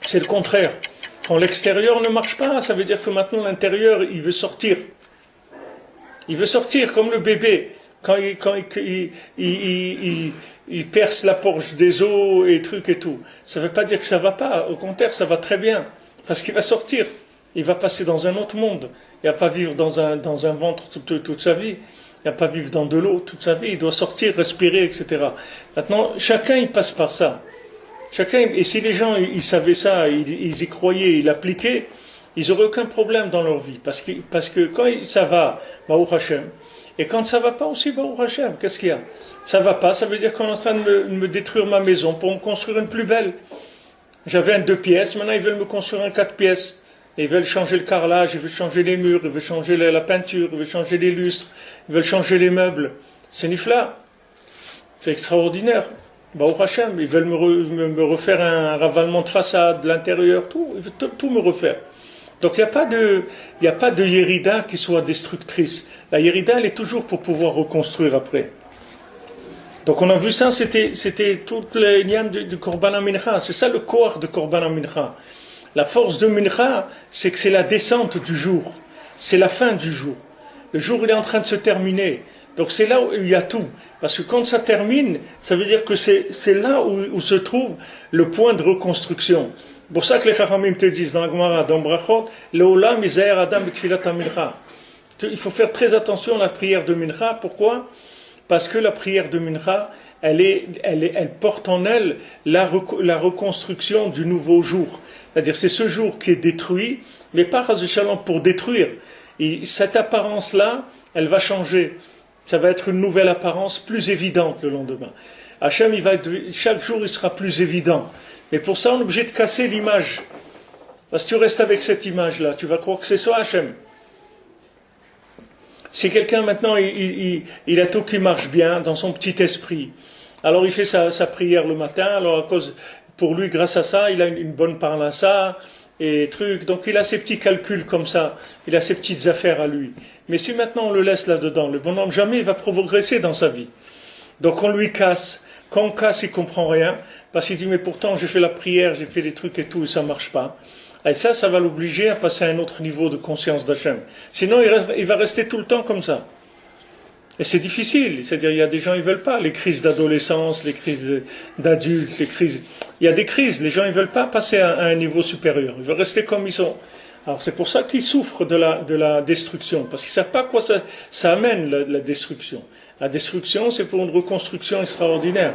C'est le contraire. Quand l'extérieur ne marche pas, ça veut dire que maintenant l'intérieur, il veut sortir. Il veut sortir comme le bébé. Quand il perce la poche des os et trucs et tout. Ça ne veut pas dire que ça ne va pas. Au contraire, ça va très bien. Parce qu'il va sortir. Il va passer dans un autre monde. Il ne va pas vivre dans un ventre toute sa vie. Il ne va pas vivre dans de l'eau toute sa vie. Il doit sortir, respirer, etc. Maintenant, chacun, il passe par ça. Et si les gens ils savaient ça, ils y croyaient, ils l'appliquaient, ils n'auraient aucun problème dans leur vie. Parce que quand ça va, Baruch Hashem, et quand ça ne va pas aussi, Baruch Hashem, qu'est-ce qu'il y a? Ça ne va pas, ça veut dire qu'on est en train de me détruire ma maison pour me construire une plus belle. J'avais un 2 pièces, maintenant ils veulent me construire un 4 pièces. Ils veulent changer le carrelage, ils veulent changer les murs, ils veulent changer la peinture, ils veulent changer les lustres, ils veulent changer les meubles. C'est nifla. C'est extraordinaire. Baruch Hashem, ils veulent me refaire un ravalement de façade, de l'intérieur, tout, ils veulent tout me refaire. Donc il n'y a pas de Yérida qui soit destructrice. La Yérida, elle est toujours pour pouvoir reconstruire après. Donc on a vu ça, c'était toute les liens du Korban Mincha. C'est ça le corps de Korban Mincha. La force de Mincha, c'est que c'est la descente du jour. C'est la fin du jour. Le jour, il est en train de se terminer. Donc c'est là où il y a tout. Parce que quand ça termine, ça veut dire que c'est là où se trouve le point de reconstruction. C'est pour ça que les Chachamim te disent dans la Gemara, dans Brachot, Leolam Izaher Adam B'Tfilat HaMincha. Il faut faire très attention à la prière de Mincha. Pourquoi? Parce que la prière de Mincha, elle porte en elle la reconstruction du nouveau jour. C'est-à-dire c'est ce jour qui est détruit, mais pas pour détruire. Et cette apparence-là, elle va changer. Ça va être une nouvelle apparence plus évidente le lendemain. Hachem, chaque jour, il sera plus évident. Mais pour ça, on est obligé de casser l'image. Parce que tu restes avec cette image-là, tu vas croire que c'est ça Hachem. Si quelqu'un maintenant, il a tout qui marche bien dans son petit esprit, alors il fait sa prière le matin, alors pour lui, grâce à ça, il a une bonne parnassa et trucs, donc il a ses petits calculs comme ça, il a ses petites affaires à lui. Mais si maintenant on le laisse là-dedans, le bonhomme jamais il va progresser dans sa vie. Donc on lui casse, quand on casse il comprend rien, parce qu'il dit mais pourtant j'ai fait la prière, j'ai fait des trucs et tout et ça marche pas. Et ça va l'obliger à passer à un autre niveau de conscience d'Hachem. Sinon il va rester tout le temps comme ça. Et c'est difficile, c'est-à-dire il y a des gens ils veulent pas, les crises d'adolescence, les crises d'adultes, il y a des crises, les gens ils veulent pas passer à un niveau supérieur, ils veulent rester comme ils sont. Alors c'est pour ça qu'ils souffrent de la destruction, parce qu'ils savent pas à quoi ça amène la destruction. La destruction c'est pour une reconstruction extraordinaire.